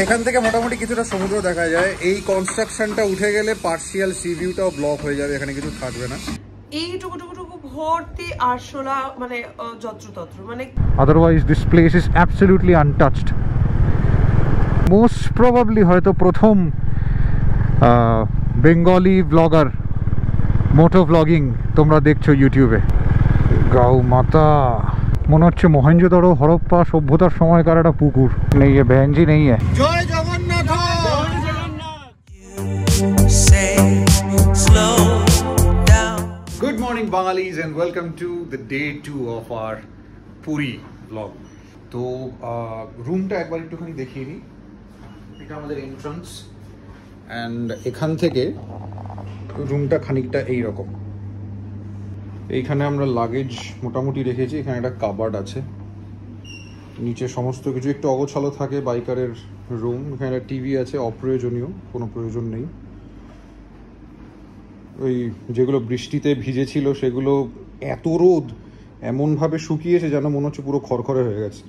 এখান থেকে মোটামুটি কিছুটা সমুদ্র দেখা যায়। এই কনস্ট্রাকশনটা উঠে গেলে পার্শিয়াল সি ভিউটাও ব্লক হয়ে যাবে, এখানে কিছু থাকবে না। এইটুকু ভর্তি আরশোলা, মানে যত্রতত্র, মানে otherwise this place is absolutely untouched. Most probably হয়তো প্রথম বেঙ্গলি ব্লগার মোটো ব্লগিং তোমরা দেখছো ইউটিউবে। গাও মাতা মনে হচ্ছে মহেঞ্জোদারো হরপ্পা সভ্যতার সময়কার একটা পুকুর। নেই ভ্যানজি নেই। জয় Jagannath. Good morning Bangalis and welcome to the day 2 of our Puri vlog. তো রুমটা একবার একটুখানি দেখিয়ে নিই। এটা আমাদের এন্ট্রান্স অ্যান্ড এখান থেকে রুমটা খানিকটা এইরকম। এইখানে আমরা লাগেজ মোটামুটি রেখেছি। এখানে একটা কাবার্ড আছে, নিচে সমস্ত কিছু একটু অগোছালো থাকে বাইকারের রুম। এখানে একটা টিভি আছে, অপ্রয়োজনীয়, কোনো প্রয়োজন নেই। ওই যেগুলো বৃষ্টিতে ভিজেছিল সেগুলো এত রোদ এমনভাবে শুকিয়েছে যেন মনে হচ্ছে পুরো খড়খড়ে হয়ে গেছে।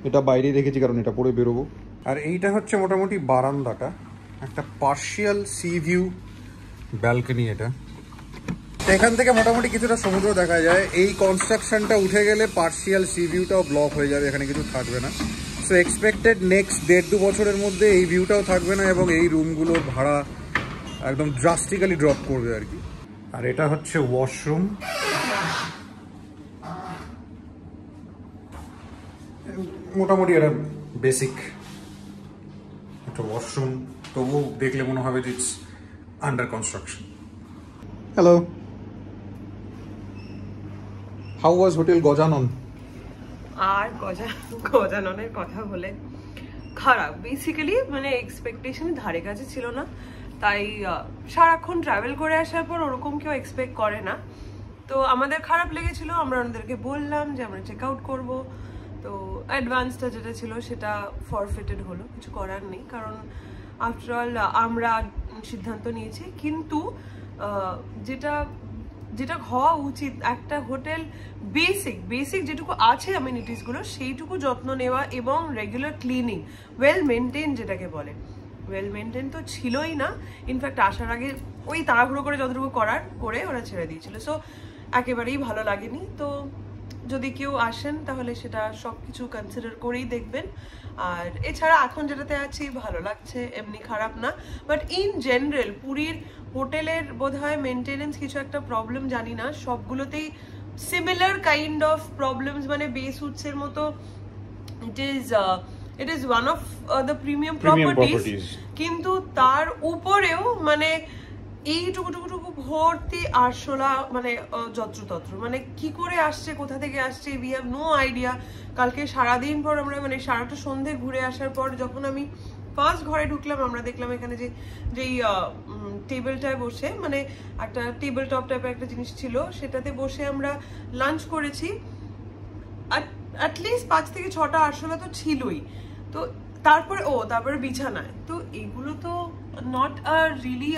এটা বাইরে রেখেছি কারণ এটা পরে বেরোবো। আর এইটা হচ্ছে মোটামুটি বারান্দাটা, একটা পার্শিয়াল সি ভিউ ব্যালকনি। এটা এখান থেকে মোটামুটি কিছুটা সমুদ্র দেখা যায়। এই কনস্ট্রাকশনটা উঠে গেলে পার্শিয়াল সি ভিউটাও ব্লক হয়ে যাবে, এখানে কিছু থাকবে না। সো এক্সপেক্টেড নেক্সট 1.5-2 বছরের মধ্যে এই ভিউটাও থাকবে না এবং এই রুমগুলোর ভাড়া একদম ড্রাস্টিক্যালি ড্রপ করবে আর কি। আর এটা হচ্ছে ওয়াশরুম। মোটামুটি এটা বেসিক একটা ওয়াশরুম, তবু দেখলে মনে হবে যে it's under construction. Hello, how was hotel Gajanan? আর গজাননের কথা বলে খারাপ। বেসিক্যালি মানে এক্সপেকটেশনের ধারে কাছে ছিল না, তাই সারাক্ষণ ট্রাভেল করে আসার পর ওরকম কেউ এক্সপেক্ট করে না। তো আমাদের খারাপ লেগেছিল, আমরা ওনাদেরকে বললাম যে আমরা চেক আউট করবো। তো অ্যাডভান্সটা যেটা ছিল সেটা ফরফিটেড হলো, কিছু করার নেই, কারণ আফটারঅল আমরা সিদ্ধান্ত নিয়েছি। কিন্তু যেটা হওয়া উচিত, একটা হোটেল বেসিক যেটুকু আছে অ্যামিনিটিসগুলো সেইটুকু যত্ন নেওয়া এবং রেগুলার ক্লিনিং, ওয়েল মেনটেন যেটাকে বলে। ওয়েল মেনটেন তো ছিলই না, ইনফ্যাক্ট আসার আগে ওই তাড়াহুড়ো করে যতটুকু করে ওরা ছেড়ে দিয়েছিল। সো একেবারেই ভালো লাগেনি। তো যদি কেউ আসেন তাহলে সেটা সব কিছু কনসিডার করেই দেখবেন। আর এছাড়া এখন যেটাতে আছি ভালো লাগছে, এমনি খারাপ না। বাট ইন জেনারেল পুরীর হোটেলের বোধহয় মেনটেনেন্স কিছু একটা প্রবলেম, জানি না, সবগুলোতেই সিমিলার কাইন্ড অফ প্রবলেমস, মানে বেস উডসের মতো। It is one of the premium properties, কিন্তু তার উপরেও মানে এইটুকু ভর্তি আরশোলা, মানে যত্রতত্র, মানে কি করে আসছে, কোথা থেকে আসছে, উই হ্যাভ নো আইডিয়া। কালকে সারাদিন পর আমরা মানে সারাটা সন্ধে ঘুরে আসার পর যখন আমি ফার্স্ট ঘরে ঢুকলাম, আমরা দেখলাম এখানে যেই টেবিলটায় বসে, মানে একটা টেবিল টপ টাইপের একটা জিনিস ছিল, সেটাতে বসে আমরা লাঞ্চ করেছি। অ্যাটলিস্ট 5 থেকে 6টা আরশোলা তো ছিলই। তো তারপরে বিছানায়, তো এগুলো তো নট আ রিলি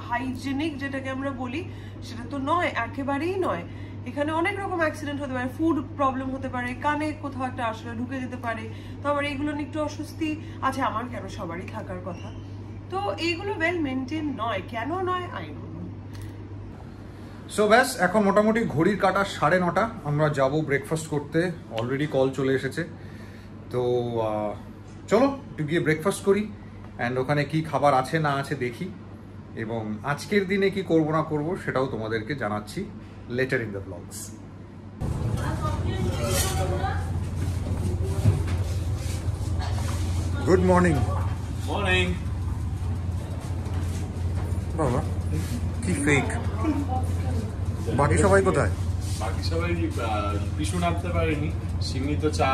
হাইজেনিক যেটাকে আমরা বলি, সেটা তো নয়, একেবারেই নয়। এখানে অনেক রকম অ্যাক্সিডেন্ট হতে পারে, ফুড প্রবলেম হতে পারে, কানে কোথাও একটা আরশোলা ঢুকে যেতে পারে। তো আমার এইগুলো নিয়ে একটু অস্বস্তি আছে, আমার কেন, সবারই থাকার কথা। তো এইগুলো ওয়েল মেনটেন নয়, কেন নয় আই ডোন্ট নো। সো ব্যাস, এখন মোটামুটি ঘড়ির কাটা 9:30, আমরা যাব ব্রেকফাস্ট করতে। অলরেডি কল চলে এসেছে। তো চলো একটু গিয়ে ব্রেকফাস্ট করি অ্যান্ড ওখানে কি খাবার আছে না আছে দেখি, এবং আজকের দিনে কি করব না করব সেটাও তোমাদেরকে জানাচ্ছি later in the blogs. Good morning. Morning. বাবা কি ফেক, বাকি সবাই কোথায়? বাকি সবাই পিছু নামতে পারেনি, সিমনি তো চা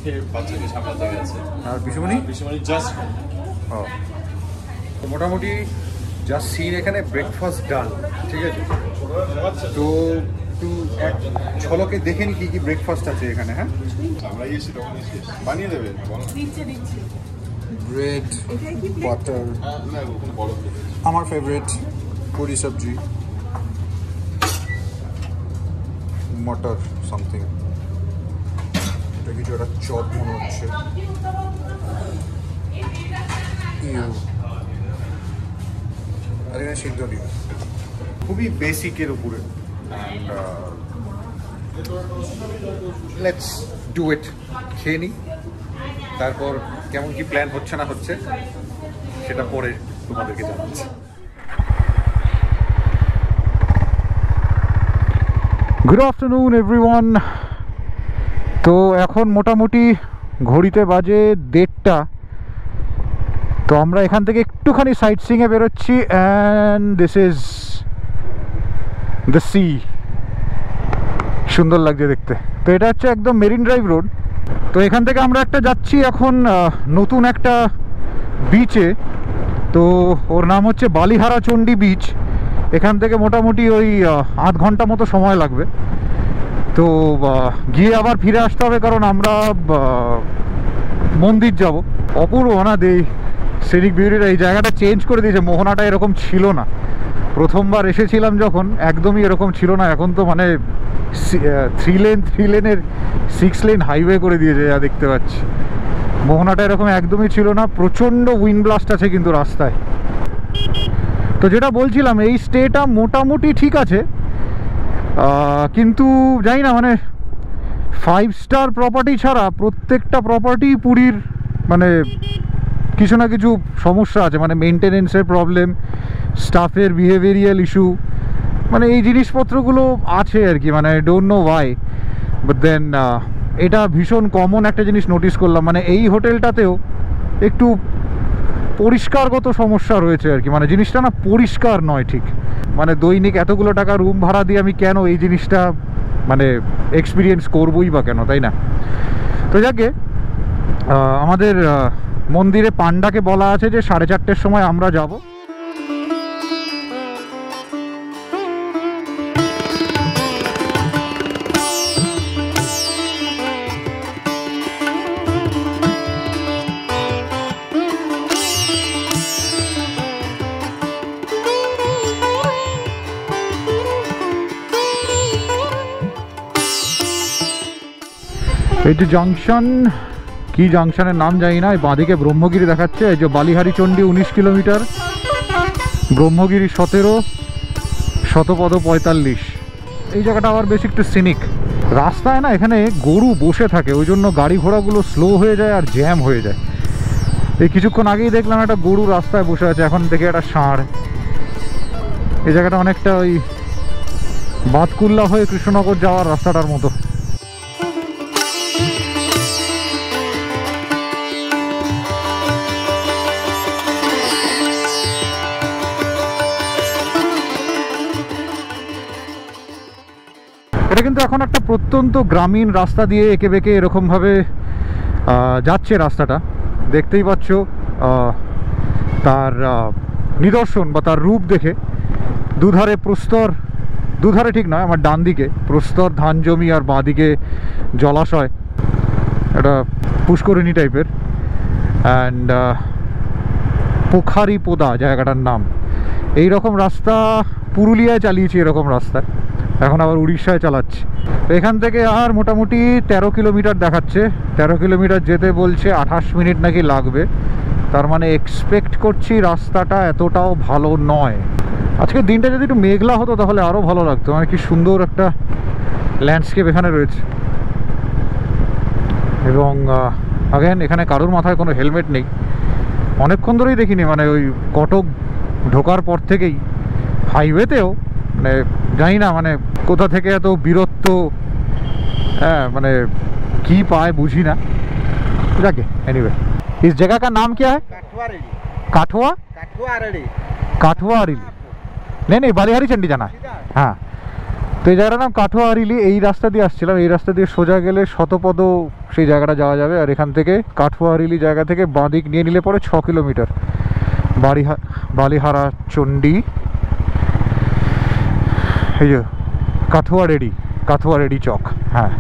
খেয়ে বাচ্চাকে সামলাতে গেছে। আর পিছুমনি জাস্ট মোটামুটি জাস্ট সিন, এখানে ব্রেকফাস্ট ডান, ঠিক আছে। তো একটু এক ঝলকে দেখে নি কি ব্রেকফাস্ট আছে এখানে। হ্যাঁ, আমরা এসে তখন বানিয়ে দেবে, ব্রেড, বাটার, আমার ফেভারিট পুরি সবজি, মটর সামথিং, এটা কিছু একটা চপ মনে হচ্ছে। আর এখানে সিদ্ধ ডিম, খুবই বেসিকের উপরে। লেটস ডু ইট, খেয়ে নিই, তারপর কেমন কি প্ল্যান হচ্ছে না হচ্ছে সেটা পরে তোমাদেরকে জানাচ্ছি। Good afternoon everyone. তো এখন মোটামুটি ঘড়িতে বাজে 1:30। তো আমরা এখান থেকে একটুখানি সাইট সিইংয়ে বেরোচ্ছি, and this is the sea. সুন্দর লাগছে দেখতে। তো এটা হচ্ছে একদম মেরিন ড্রাইভ রোড। তো এখান থেকে আমরা একটা যাচ্ছি এখন নতুন একটা বিচে। তো ওর নাম হচ্ছে বালিহারা চণ্ডী বিচ। এখান থেকে মোটামুটি ওই 8 ঘন্টা মতো সময় লাগবে। তো গিয়ে আবার ফিরে আসতে হবে, কারণ আমরা মন্দির যাব। অপূর্ব না দেই সিনিক বিউটিটা। এই জায়গাটা চেঞ্জ করে দিয়েছে, মোহনাটা এরকম ছিল না। প্রথমবার এসেছিলাম যখন একদমই এরকম ছিল না। এখন তো মানে 3 লেনের 6 লেন হাইওয়ে করে দিয়েছে, যা দেখতে পাচ্ছি। মোহনাটা এরকম একদমই ছিল না। প্রচণ্ড উইন্ড ব্লাস্ট আছে কিন্তু রাস্তায়। তো যেটা বলছিলাম, এই স্টেটা মোটামুটি ঠিক আছে, কিন্তু জানি না মানে 5 স্টার প্রপার্টি ছাড়া প্রত্যেকটা প্রপার্টি পুরীর মানে কিছু না কিছু সমস্যা আছে। মানে মেনটেনেন্সের প্রবলেম, স্টাফের বিহেভিয়ারিয়াল ইস্যু, মানে এই জিনিসপত্রগুলো আছে আর কি। মানে I don't know why, but then এটা ভীষণ কমন একটা জিনিস নোটিস করলাম। মানে এই হোটেলটাতেও একটু পরিষ্কারগত সমস্যা রয়েছে আর কি। মানে জিনিসটা না পরিষ্কার নয় ঠিক। মানে দৈনিক এতগুলো টাকা রুম ভাড়া দিয়ে আমি কেন এই জিনিসটা মানে এক্সপিরিয়েন্স করবই বা কেন, তাই না? তো যাকে আমাদের মন্দিরে পান্ডাকে বলা আছে যে 4:30-র সময় আমরা যাব। এই যে জাংশন, কি জাংশনের নাম জানি না। বাঁদিকে ব্রহ্মগিরি দেখাচ্ছে। এই যে বালিহারি চণ্ডী 19 কিলোমিটার, ব্রহ্মগিরি 17, শতপদ 45। এই জায়গাটা আবার বেশ একটু সিনিক। রাস্তায় না এখানে গরু বসে থাকে, ওই জন্য গাড়ি ঘোড়াগুলো স্লো হয়ে যায় আর জ্যাম হয়ে যায়। এই কিছুক্ষণ আগেই দেখলাম একটা গরু রাস্তায় বসে আছে, এখন থেকে একটা ষাঁড়। এই জায়গাটা অনেকটা ওই বাতকুল্লা হয়ে কৃষ্ণনগর যাওয়ার রাস্তাটার মতো। এটা কিন্তু এখন একটা প্রত্যন্ত গ্রামীণ রাস্তা দিয়ে এঁকে বেঁকে এরকমভাবে যাচ্ছে রাস্তাটা। দেখতেই পাচ্ছ তার নিদর্শন বা তার রূপ দেখে। দুধারে প্রস্তর, দুধারে ঠিক নয়, আমার ডান দিকে প্রস্তর ধান জমি আর বাঁ দিকে জলাশয়, এটা পুষ্করিণী টাইপের। অ্যান্ড পোখারি পোদা জায়গাটার নাম। এই রকম রাস্তা পুরুলিয়ায় চালিয়েছি, এরকম রাস্তায়। এখন আবার উড়িষ্যায় চালাচ্ছি। তো এখান থেকে আর মোটামুটি 13 কিলোমিটার দেখাচ্ছে। 13 কিলোমিটার যেতে বলছে 28 মিনিট নাকি লাগবে। তার মানে এক্সপেক্ট করছি রাস্তাটা এতটাও ভালো নয়। আজকের দিনটা যদি একটু মেঘলা হতো তাহলে আরও ভালো লাগতো। মানে কি সুন্দর একটা ল্যান্ডস্কেপ এখানে রয়েছে। এবং আগেন এখানে কারোর মাথায় কোনো হেলমেট নেই। অনেকক্ষণ ধরেই দেখিনি, মানে ওই কটক ঢোকার পর থেকেই হাইওয়েতেও মানে জানি না মানে কোথা থেকে এত বীরত্ব, হ্যাঁ মানে কি পায় বুঝি না। যাকে एनीवे, इस जगह का नाम क्या है? काठुआ काठुआ नहीं नहीं बालिहारी चंडी जाना है। हाँ, তো এই জায়গাটার নাম কাঠুয়া আরিলি। এই রাস্তা দিয়ে আসছিলাম, এই রাস্তা দিয়ে সোজা গেলে শতপদ সেই জায়গাটা যাওয়া যাবে। আর এখান থেকে কাঠুয়া আরিলি জায়গা থেকে বাঁ দিক নিয়ে নিলে পরে 6 কিলোমিটার বালিহারা চণ্ডী। এই যে কাঠুয়া রেডি চক। হ্যাঁ,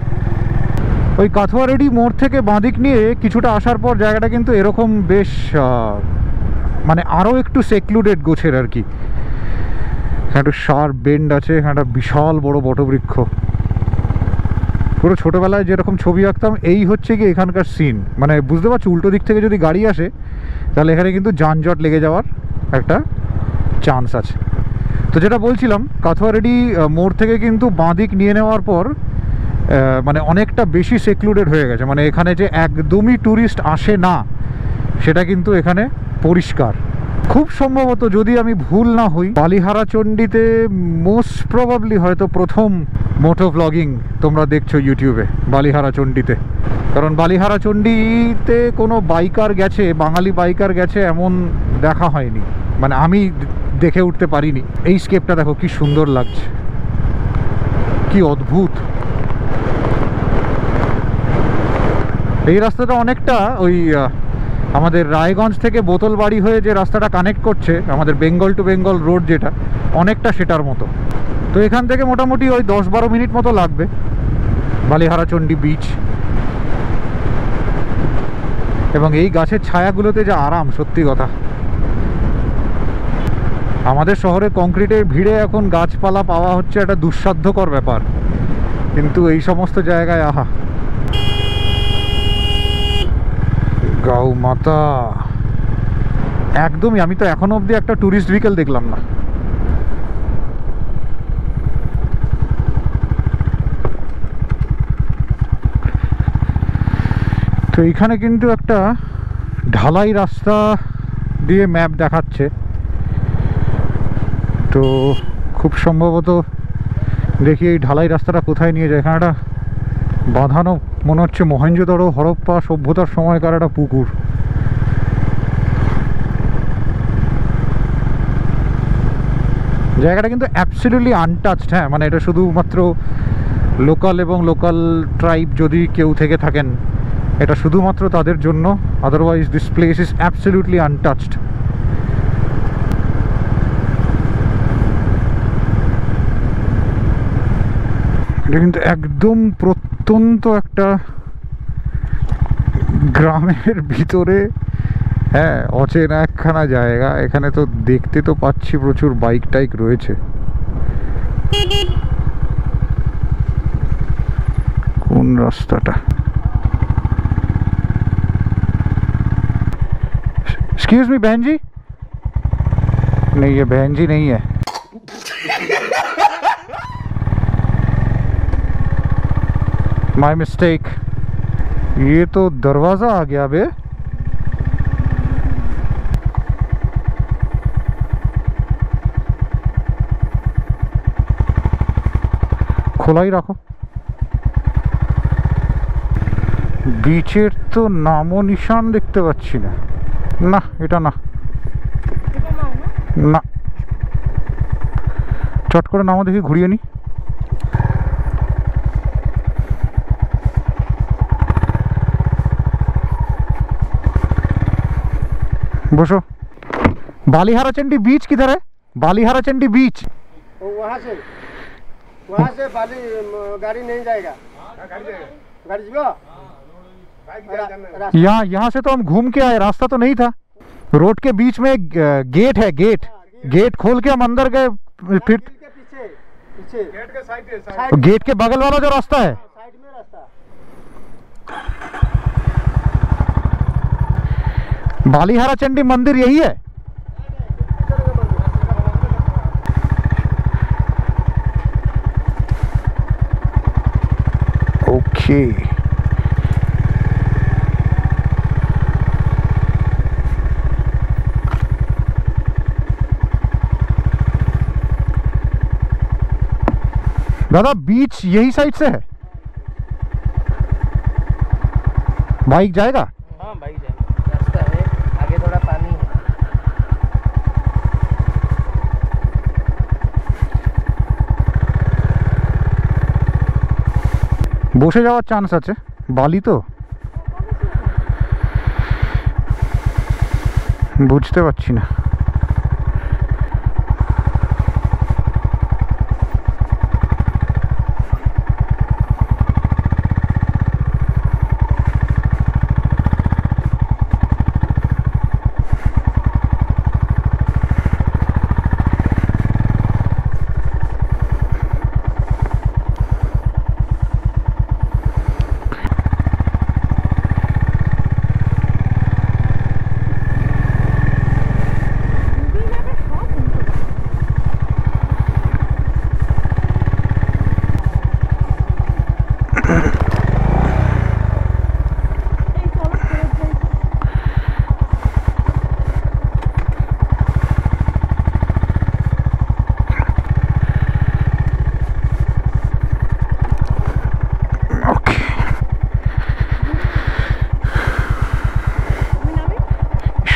ওই কাঠুয়া রেডি মোড় থেকে বাঁদিক নিয়ে কিছুটা আসার পর জায়গাটা কিন্তু এরকম বেশ মানে আরও একটু সেক্লুডেড গোছের আর কি। এখানে একটু শার্প বেন্ড আছে, এখানে একটা বিশাল বড় বটবৃক্ষ। পুরো ছোটোবেলায় যেরকম ছবি আঁকতাম এই হচ্ছে কি এখানকার সিন। মানে বুঝতে পারছো, উল্টো দিক থেকে যদি গাড়ি আসে তাহলে এখানে কিন্তু যানজট লেগে যাওয়ার একটা চান্স আছে। তো যেটা বলছিলাম, কাথুয়ারেডি মোড় থেকে কিন্তু বাঁদিক নিয়ে নেওয়ার পর মানে অনেকটা বেশি সেক্লুডেড হয়ে গেছে, মানে এখানে যে একদমই ট্যুরিস্ট আসে না সেটা কিন্তু এখানে পরিষ্কার। খুব সম্ভবত, যদি আমি ভুল না হই, বালিহারা চণ্ডীতে মোস্ট প্রবাবলি হয়তো প্রথম মোটো ব্লগিং তোমরা দেখছো ইউটিউবে বালিহারা চণ্ডীতে। কারণ বালিহারা চণ্ডীতে কোনো বাইকার গেছে, বাঙালি বাইকার গেছে এমন দেখা হয়নি, মানে আমি দেখে উঠতে পারিনি। এই স্কেপটা দেখো কি সুন্দর লাগছে, কি অদ্ভুত। এই রাস্তাটা অনেকটা ওই আমাদের রায়গঞ্জ থেকে বোতলবাড়ি হয়ে যে রাস্তাটা কানেক্ট করছে আমাদের বেঙ্গল টু বেঙ্গল রোড, যেটা অনেকটা সেটার মতো। তো এখান থেকে মোটামুটি ওই 10-12 মিনিট মতো লাগবে বালিহারা চণ্ডী বিচ। এবং এই গাছের ছায়াগুলোতে যা আরাম, সত্যি কথা। আমাদের শহরে কংক্রিটের ভিড়ে এখন গাছপালা পাওয়া হচ্ছে একটা দুঃসাধ্যকর ব্যাপার, কিন্তু এই সমস্ত জায়গায় আহা। গাও মাতা একদমই, আমি তো এখনো অবধি একটা ট্যুরিস্ট ভেহিকেল দেখলাম না। তো এইখানে কিন্তু একটা ঢালাই রাস্তা দিয়ে ম্যাপ দেখাচ্ছে, তো খুব সম্ভবত দেখি এই ঢালাই রাস্তাটা কোথায় নিয়ে যায়। এখানে একটা বাঁধানো মনে হচ্ছে মহেঞ্জোদারো হরপ্পা সভ্যতার সময়কার একটা পুকুর। জায়গাটা কিন্তু অ্যাবসলিউটলি আনটাচড। হ্যাঁ, মানে এটা শুধুমাত্র লোকাল এবং লোকাল ট্রাইব যদি কেউ থেকে থাকেন, এটা শুধুমাত্র তাদের জন্য। Otherwise this place is absolutely untouched. এটা কিন্তু একদম প্রত্যন্ত একটা গ্রামের ভিতরে, হ্যাঁ, অচেনা একখানা জায়গা। এখানে তো দেখতে তো পাচ্ছি প্রচুর বাইক টাইক রয়েছে। কোন রাস্তাটা? एक्सक्यूज मी बहन जी, नहीं ये बहन जी नहीं है। My mistake. ये तो दरवाजा आ गया बे। খোলাই রাখো। বিচের তো নামও নিশান দেখতে পাচ্ছি না। না, এটা না, না, চট করে নামও দেখি, ঘুরিয়ে নি। बसो। बालीहारा चंडी बीच किधर है? बालीहारा चंडी बीच वहाँ से बाली गाड़ी नहीं जाएगा। गाड़ी यहाँ से तो हम घूम के आए, रास्ता तो नहीं था। रोड के बीच में गेट है, गेट खोल के हम अंदर गए। फिर पीछे गेट के साइड गेट के बगल वाला जो रास्ता है, साइड में रास्ता। बालीहारा चंडी मंदिर यही है। ओके, दादा बीच यही साइड से है? बाइक जाएगा? हाँ बाइक जाएगा, रास्ता है आगे, थोड़ा पानी है। বসে যাওয়ার চান্স আছে, বালি তো বুঝতে পারছি না।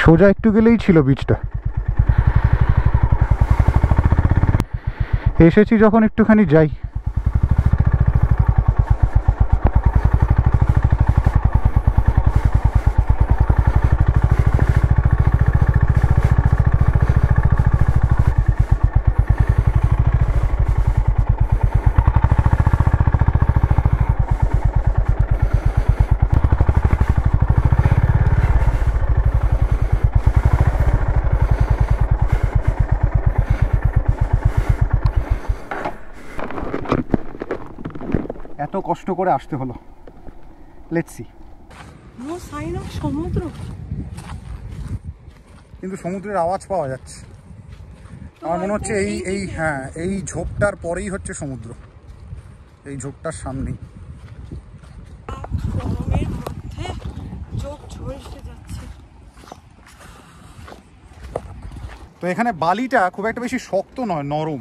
সোজা একটু গেলেই ছিল বিচটা। এসেছি যখন একটুখানি যাই। এত কষ্ট করে আসতে হলো। Let's see. No sign of সমুদ্র, কিন্তু সমুদ্রের আওয়াজ পাওয়া যাচ্ছে। আমার মনে হচ্ছে এই হ্যাঁ, এই ঝোপটার পরেই হচ্ছে সমুদ্র, এই ঝোপটার সামনেই। গরমের মধ্যে চোখ ঝলসে যাচ্ছে। তো এখানে বালিটা খুব একটা বেশি শক্ত নয়, নরম।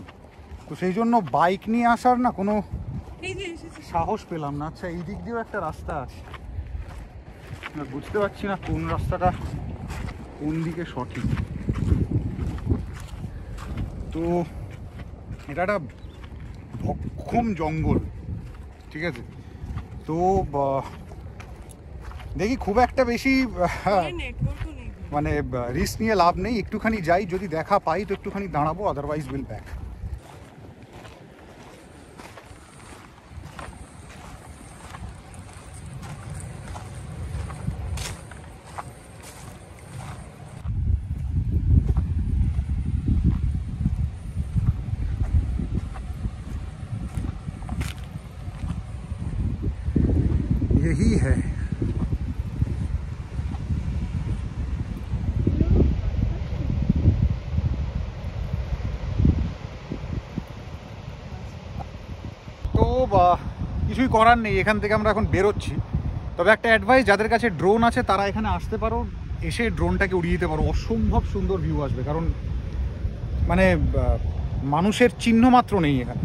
তো সেই জন্য বাইক নিয়ে আসার না কোনো সাহস পেলাম না। আচ্ছা, এই দিক দিয়েও একটা রাস্তা আছে, বুঝতে পারছি না কোন রাস্তাটা কোন দিকে সঠিক। তো এটা একটা ভক্ষম জঙ্গল, ঠিক আছে। তো দেখি খুব একটা বেশি মানে রিস্ক নিয়ে লাভ নেই। একটুখানি যাই, যদি দেখা পাই তো একটুখানি দাঁড়াবো, আদারওয়াইজ উইল ব্যাক। यही है। তো কিছুই করার নেই, এখান থেকে আমরা এখন বেরোচ্ছি। তবে একটা অ্যাডভাইস, যাদের কাছে ড্রোন আছে তারা এখানে আসতে পারো, এসে ড্রোনটাকে উড়িয়ে দিতে পারো। অসম্ভব সুন্দর ভিউ আসবে, কারণ মানে মানুষের চিহ্ন মাত্র নেই এখানে।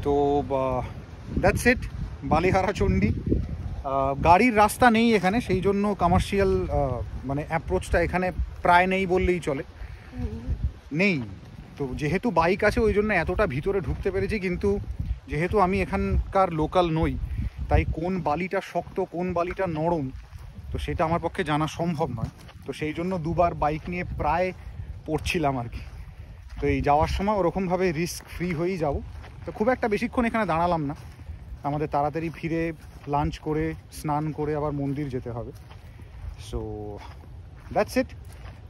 তো দ্যাটস ইট, বালিহারা চণ্ডী। গাড়ির রাস্তা নেই এখানে, সেই জন্য কমার্শিয়াল মানে অ্যাপ্রোচটা এখানে প্রায় নেই বললেই চলে, নেই। তো যেহেতু বাইক আছে ওই জন্য এতটা ভিতরে ঢুকতে পেরেছি, কিন্তু যেহেতু আমি এখানকার লোকাল নই, তাই কোন বালিটা শক্ত কোন বালিটা নরম তো সেটা আমার পক্ষে জানা সম্ভব নয়। তো সেই জন্য দুবার বাইক নিয়ে প্রায় পড়ছিলাম আর কি। তো এই যাওয়ার সময় ওরকমভাবে রিস্ক ফ্রি হয়েই যাব। তো খুব একটা বেশিক্ষণ এখানে দাঁড়ালাম না, আমাদের তাড়াতাড়ি ফিরে লাঞ্চ করে স্নান করে আবার মন্দির যেতে হবে। সো দ্যাটস ইট,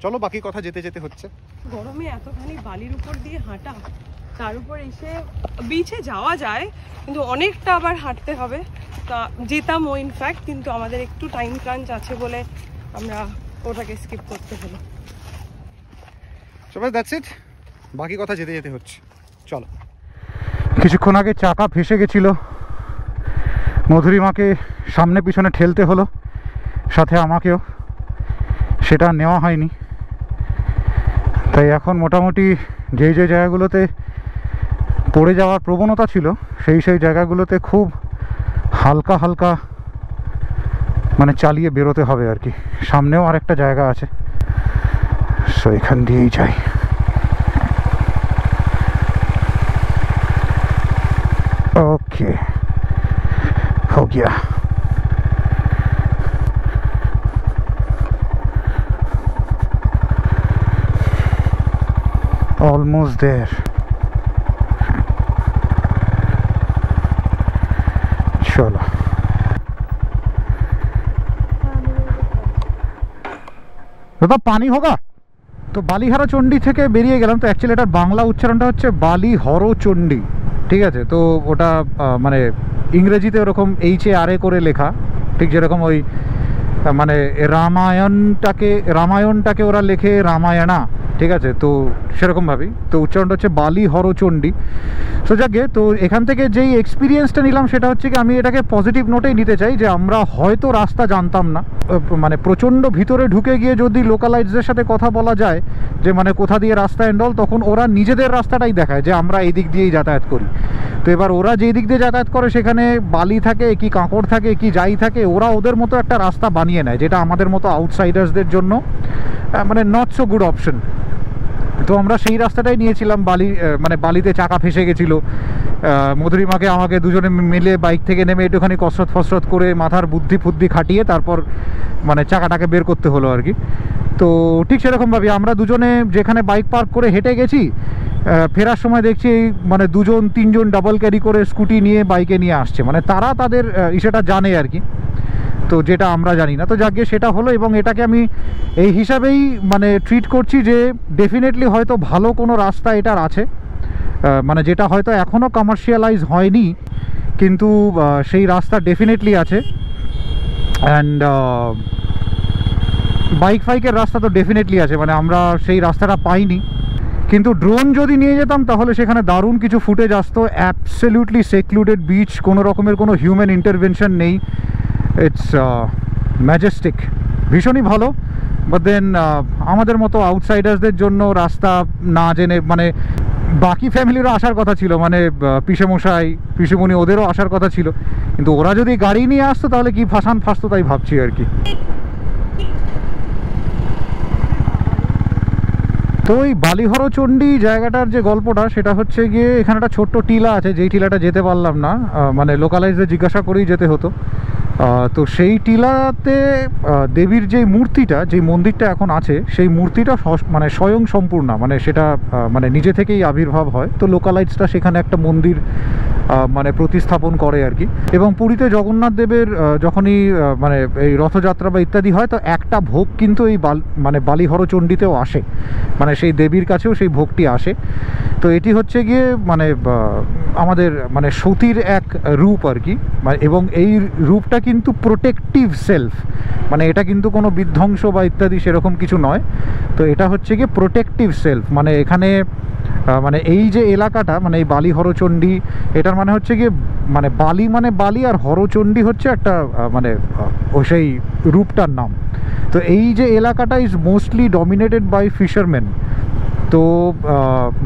চলো বাকি কথা যেতে যেতে হচ্ছে। গরমে এতখানি বালির উপর দিয়ে হাঁটা, তার উপর এসে বিচে যাওয়া যায় কিন্তু অনেকটা আবার হাঁটতে হবে। তা যেতামও ইনফ্যাক্ট, কিন্তু আমাদের একটু টাইম ক্রাঞ্চ আছে বলে আমরা ওটাকে স্কিপ করতে হলো। সো দ্যাটস ইট, বাকি কথা যেতে যেতে হচ্ছে, চলো। কিছুক্ষণ আগে চাকা ফেসে গেছিলো, মধুরিমাকে সামনে পিছনে ঠেলতে হলো, সাথে আমাকেও, সেটা নেওয়া হয়নি। তাই এখন মোটামুটি যেই যে জায়গাগুলোতে পড়ে যাওয়ার প্রবণতা ছিল সেই জায়গাগুলোতে খুব হালকা হালকা মানে চালিয়ে বেরোতে হবে আর কি। সামনেও আরেকটা জায়গা আছে, সো এখান দিয়েই যাই। ওকে, हो गया। Almost there. चलो, দাদা পানি হোগা। তো বালিহারা চণ্ডী থেকে বেরিয়ে গেলাম। তো অ্যাকচুয়ালি এটার বাংলা উচ্চারণটা হচ্ছে বালিহর চণ্ডী, ঠিক আছে। তো ওটা মানে ইংরেজিতে ওরকম HARA করে লেখা, ঠিক যেরকম ওই মানে রামায়ণটাকে ওরা লেখে রামায়ণা, ঠিক আছে। তো সেরকমভাবেই তো উচ্চারণটা হচ্ছে বালিহর চণ্ডী। সো যাকে, তো এখান থেকে যেই এক্সপিরিয়েন্সটা নিলাম সেটা হচ্ছে কি, আমি এটাকে পজিটিভ নোটেই নিতে চাই যে আমরা হয়তো রাস্তা জানতাম না, মানে প্রচণ্ড ভিতরে ঢুকে গিয়ে যদি লোকালাইজদের সাথে কথা বলা যায় যে মানে কোথা দিয়ে রাস্তা এন্ড অল, তখন ওরা নিজেদের রাস্তাটাই দেখায় যে আমরা এই দিক দিয়েই যাতায়াত করি। তো এবার ওরা যেই দিক দিয়ে যাতায়াত করে সেখানে বালি থাকে কি কাঁকড় থাকে কি যাই থাকে, ওরা ওদের মতো একটা রাস্তা বানিয়ে নেয় যেটা আমাদের মতো আউটসাইডার্সদের জন্য মানে নট সো গুড অপশন। তো আমরা সেই রাস্তাটাই নিয়েছিলাম। মানে বালিতে চাকা ফেসে গেছিলো, মধুরিমাকে আমাকে দুজনে মিলে বাইক থেকে নেমে একটুখানি কসরত ফসরত করে মাথার বুদ্ধি ফুদ্ধি খাটিয়ে তারপর মানে চাকাটাকে বের করতে হলো আর কি। তো ঠিক সেরকমভাবে আমরা দুজনে যেখানে বাইক পার্ক করে হেঁটে গেছি, ফেরার সময় দেখছি মানে 2-3জন ডাবল ক্যারি করে স্কুটি নিয়ে বাইকে নিয়ে আসছে, মানে তারা তাদের সেটা জানে আর কি, তো যেটা আমরা জানি না। তো যাক গিয়ে সেটা হলো, এবং এটাকে আমি এই হিসাবেই মানে ট্রিট করছি যে ডেফিনেটলি হয়তো ভালো কোনো রাস্তা এটার আছে, মানে যেটা হয়তো এখনও কমার্শিয়ালাইজ হয়নি, কিন্তু সেই রাস্তা ডেফিনেটলি আছে। অ্যান্ড বাইক ফাইকের রাস্তা তো ডেফিনেটলি আছে, মানে আমরা সেই রাস্তাটা পাইনি। কিন্তু ড্রোন যদি নিয়ে যেতাম তাহলে সেখানে দারুণ কিছু ফুটেজ আসতো। অ্যাবসলিউটলি সেক্লুডেড বিচ, কোনো রকমের কোনো হিউম্যান ইন্টারভেনশন নেই। ইটস ম্যাজেস্টিক, ভীষণই ভালো। বাট দেন আমাদের মতো আউটসাইডার্সদের জন্য রাস্তা না জেনে, মানে বাকি ফ্যামিলিরও আসার কথা ছিল, মানে পিসেমশাই পিসেমণি ওদেরও আসার কথা ছিল, কিন্তু ওরা যদি গাড়ি নিয়ে আসতো তাহলে কি ফাঁসতো তাই ভাবছি আর কি। তো ওই বালিহরচণ্ডী জায়গাটার যে গল্পটা সেটা হচ্ছে গিয়ে, এখানে একটা ছোট্ট টিলা আছে, যেই টিলাটা যেতে পারলাম না, মানে লোকালাইজে জিজ্ঞাসা করেই যেতে হতো। তো সেই টিলাতে দেবীর যে মূর্তিটা, যে মন্দিরটা এখন আছে, সেই মূর্তিটা মানে স্বয়ং সম্পূর্ণ, মানে সেটা মানে নিজে থেকেই আবির্ভাব হয়। তো লোকালাইজটা সেখানে একটা মন্দির মানে প্রতিস্থাপন করে আর কি। এবং পুরীতে জগন্নাথ দেবের যখনই মানে এই রথযাত্রা বা ইত্যাদি হয়, তো একটা ভোগ কিন্তু এই মানে বালিহরচণ্ডীতেও আসে, মানে সেই দেবীর কাছেও সেই ভোগটি আসে। তো এটি হচ্ছে গিয়ে মানে আমাদের মানে সতীর এক রূপ আর কি, এবং এই রূপটা কিন্তু প্রোটেক্টিভ সেলফ, মানে এটা কিন্তু কোনো বিধ্বংস বা ইত্যাদি সেরকম কিছু নয়। তো এটা হচ্ছে গিয়ে প্রোটেক্টিভ সেলফ, মানে এখানে মানে এই যে এলাকাটা, মানে এই বালিহরচণ্ডী, এটার মানে হচ্ছে গিয়ে মানে বালি আর হরচণ্ডী হচ্ছে একটা মানে ওই সেই রূপটার নাম। তো এই যে এলাকাটা is mostly dominated by fisherman. তো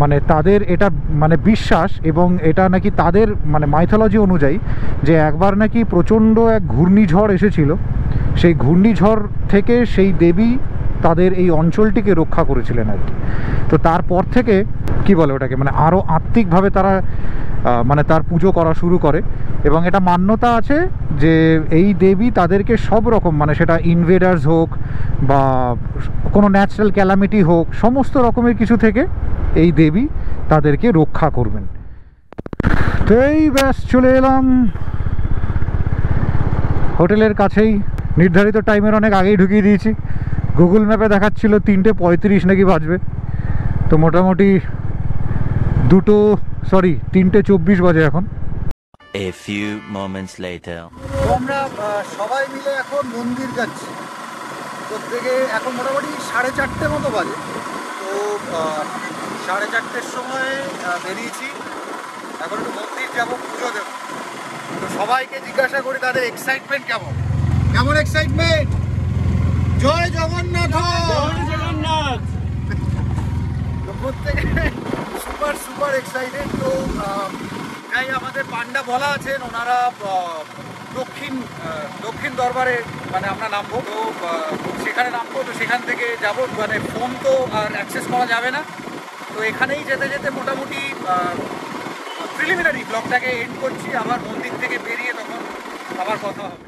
মানে তাদের এটা মানে বিশ্বাস, এবং এটা নাকি তাদের মানে মাইথোলজি অনুযায়ী যে একবার নাকি প্রচণ্ড এক ঘূর্ণিঝড় এসেছিল, সেই ঘূর্ণিঝড় থেকে সেই দেবী তাদের এই অঞ্চলটিকে রক্ষা করেছিলেন আর কি। তো তারপর থেকে কি বলে ওটাকে, মানে আরও আত্মিকভাবে তারা মানে তার পুজো করা শুরু করে। এবং এটা মান্যতা আছে যে এই দেবী তাদেরকে সব রকম, মানে সেটা ইনভেডার্স হোক বা কোনো ন্যাচারাল ক্যালামিটি হোক, সমস্ত রকমের কিছু থেকে এই দেবী তাদেরকে রক্ষা করবেন। তো এই ব্যাস চলে এলাম হোটেলের কাছেই, নির্ধারিত টাইমের অনেক আগেই ঢুকিয়ে দিয়েছি। গুগল ম্যাপে দেখাচ্ছিল 3:35 নাকি বাজবে, তো মোটামুটি 3:24 বাজে এখন। A few moments later. আমরা সবাই মিলে এখন মন্দির যাচ্ছি, প্রত্যেকে এখন মোটামুটি 4:30 মতো বাজে। তো 4:30 সময় বেরিয়েছি, এখন একটু মন্দির যাবো, পুজো দেবো। তো সবাইকে জিজ্ঞাসা করি তাদের এক্সাইটমেন্ট কেমন এক্সাইটমেন্ট। জয় জগন্নাথ, জয় জগন্নাথ। তো প্রত্যেকে সুপার এক্সাইটেড। তো যাই আমাদের পান্ডা বলা আছেন, ওনারা দক্ষিণ দরবারে মানে আমরা নামবো, তো সেখানে নামবো। তো সেখান থেকে যাবো, মানে ফোন তো আর অ্যাক্সেস করা যাবে না। তো এখানেই যেতে যেতে মোটামুটি প্রিলিমিনারি ব্লগটাকে এন্ড করছি। আবার মন্দির থেকে বেরিয়ে তখন আবার কথা হবে।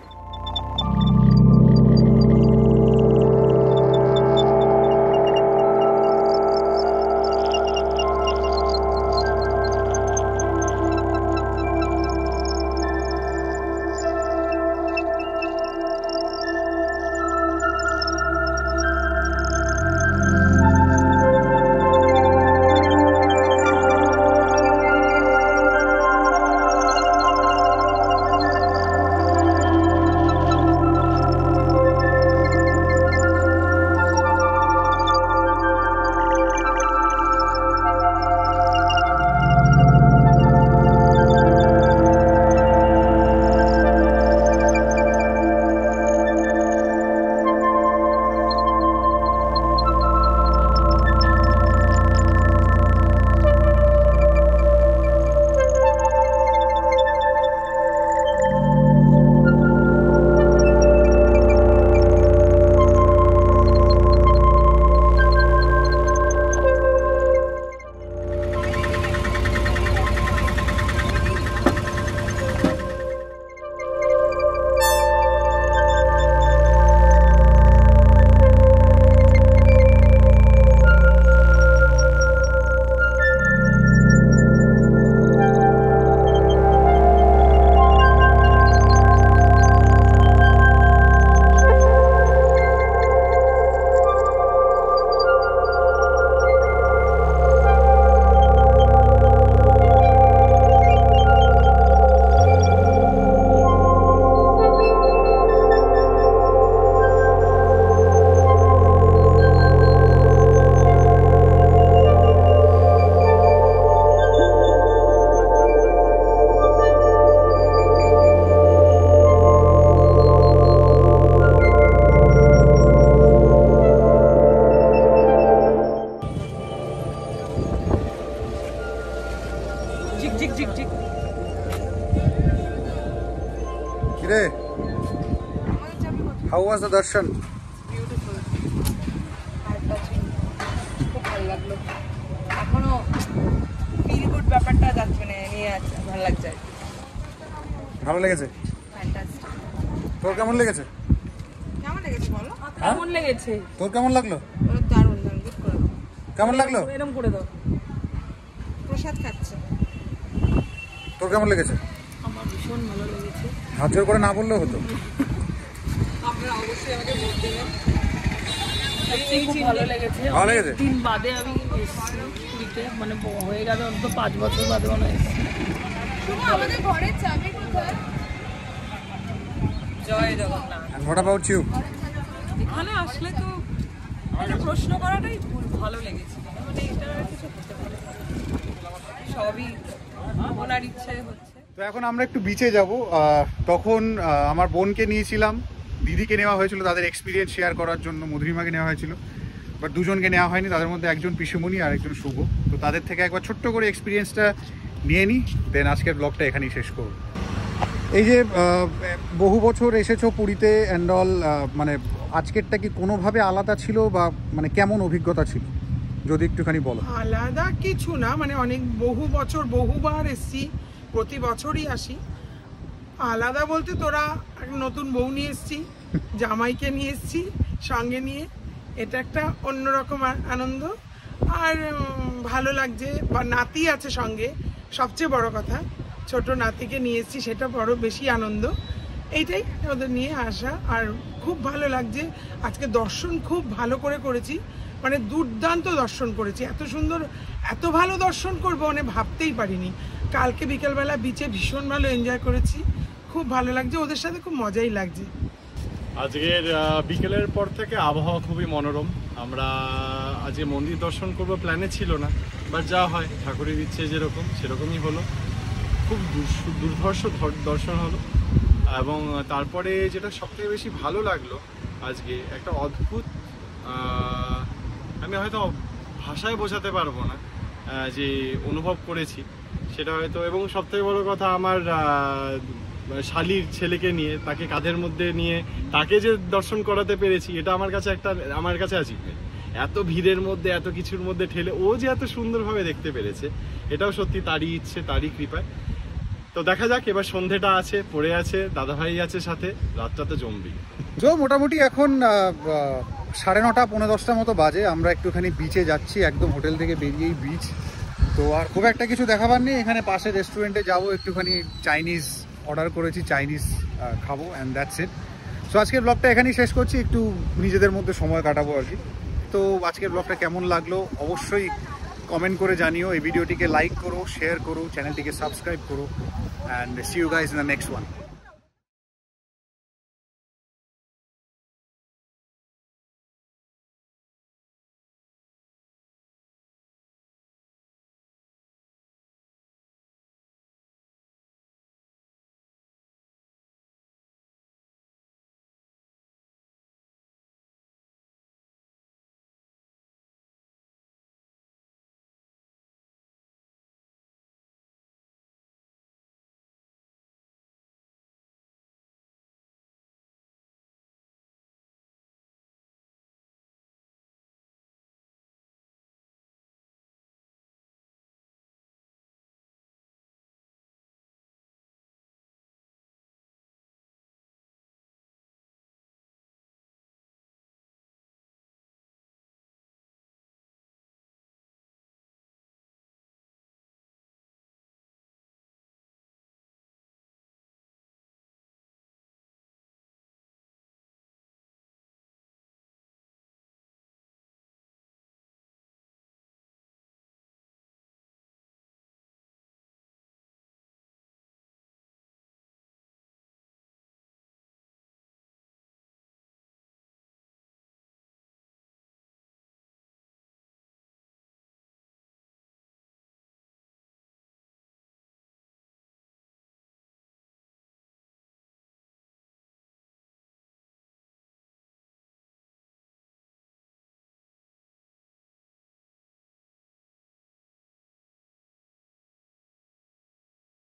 ওয়াজ দ্য দর্শন? বিউটিফুল, খুব ভালো লাগলো। এখনো ফিল গুড ব্যাপারটা যাচ্ছে, মানে নিয়ে আছে, ভালো লাগছে। ভালো লেগেছে? ফ্যান্টাস্টিক। তোর কেমন লেগেছে? কেমন লেগেছে বলো? কেমন লেগেছে? তোর কেমন লাগলো? দারুণ দারুণ, গুড করে দাও। কেমন লাগলো? এরকম করে দাও। প্রসাদ খাচ্ছে। তোর কেমন লেগেছে? আমার ভীষণ ভালো লেগেছে। হাত জোর করে না বললেও হতো। আপনারা অবশ্যই আমাকে ভোট দেবেন। খুব ভালো লেগেছে। ভালো লেগেছে? দিন বাদে আমি এসেছি পুরীতে, মানে হয়ে গেল অন্তত 5 বছর বাদে মনে এসেছি। আমাদের ঘরের চাবি কোথায়? জয় Jagannath. And what about you? এখানে আসলে তো এটা প্রশ্ন করাটাই ভালো লেগেছে, মানে এটা কিছু হতে পারে, সবই ওনার ইচ্ছায় হচ্ছে। তো এখন আমরা একটু বিচে যাব। তখন আমার বোনকে নিয়েছিলাম, দিদিকে নেওয়া হয়েছিল তাদের এক্সপিরিয়েন্স শেয়ার করার জন্য, মধুরিমাকে নেওয়া হয়েছিল, বাট দুজনকে নেওয়া হয়নি। তাদের মধ্যে একজন পিসুমণি আর একজন শুভ। তো তাদের থেকে একবার ছোট্ট করে এক্সপিরিয়েন্সটা নিয়ে নিই, দেন আজকের ব্লগটা এখানেই শেষ করব। এই যে বহু বছর এসেছো পুরীতে অ্যান্ড অল, মানে আজকেরটা কি কোনোভাবে আলাদা ছিল বা মানে কেমন অভিজ্ঞতা ছিল যদি একটুখানি বলো? আলাদা কিছু না, মানে অনেক বহু বছর বহুবার এসছি, প্রতি বছরই আসি। আলাদা বলতে তোরা নতুন বউ নিয়ে এসছি, জামাইকে নিয়ে এসছি সঙ্গে নিয়ে, এটা একটা অন্যরকম আনন্দ। আর ভালো লাগছে, বা নাতি আছে সঙ্গে, সবচেয়ে বড় কথা ছোট নাতিকে নিয়ে এসছি, সেটা বড় বেশি আনন্দ। এইটাই ওদের নিয়ে আসা, আর খুব ভালো লাগছে। আজকে দর্শন খুব ভালো করে করেছি, মানে দুর্দান্ত দর্শন করেছি। এত সুন্দর, এত ভালো দর্শন করবো মানে ভাবতেই পারিনি। কালকে বিকেলবেলা বিচে ভীষণ ভালো এনজয় করেছি, খুব ভালো লাগছে, ওদের সাথে খুব মজাই লাগছে। আজকের বিকেলের পর থেকে আবহাওয়া খুবই মনোরম। আমরা আজকে মন্দির দর্শন করবো প্ল্যানে ছিল না, বাট যা হয় ঠাকুরের ইচ্ছে যেরকম সেরকমই হলো। খুব দুর্ধর্ষ দর্শন হলো। এবং তারপরে যেটা সবথেকে বেশি ভালো লাগলো আজকে, একটা অদ্ভুত, আমি হয়তো ভাষায় বোঝাতে পারবো না যে অনুভব করেছি সেটা হয়তো। এবং সবথেকে বড় কথা, আমার শালির ছেলেকে নিয়ে, তাকে কাঁধের মধ্যে নিয়ে তাকে যে দর্শন করাতে পেরেছি, এটা আমার কাছে অ্যাচিভমেন্ট। এত ভিড়ের মধ্যে, এত কিছুর মধ্যে ঠেলে ও যে এত সুন্দরভাবে দেখতে পেরেছে, এটাও সত্যি তারই ইচ্ছে, তারই কৃপায়। তো দেখা যাক, এবার সন্ধেটা আছে, পড়ে আছে, দাদাভাই আছে সাথে, রাতটা তো জমবি। তো মোটামুটি এখন 9:30 পৌনে 10টার মতো বাজে। আমরা একটুখানি বিচে যাচ্ছি, একদম হোটেল থেকে বেরিয়েই বিচ। তো আর খুব একটা কিছু দেখাবার নেই, এখানে পাশে রেস্টুরেন্টে যাবো, একটুখানি চাইনিজ অর্ডার করেছি, চাইনিজ খাবো, অ্যান্ড দ্যাটস ইট। সো আজকের ব্লগটা এখানেই শেষ করছি, একটু নিজেদের মধ্যে সময় কাটাবো আর কি। তো আজকের ব্লগটা কেমন লাগলো অবশ্যই কমেন্ট করে জানিও। এই ভিডিওটিকে লাইক করো, শেয়ার করো, চ্যানেলটিকে সাবস্ক্রাইব করো, and see you guys in the next one.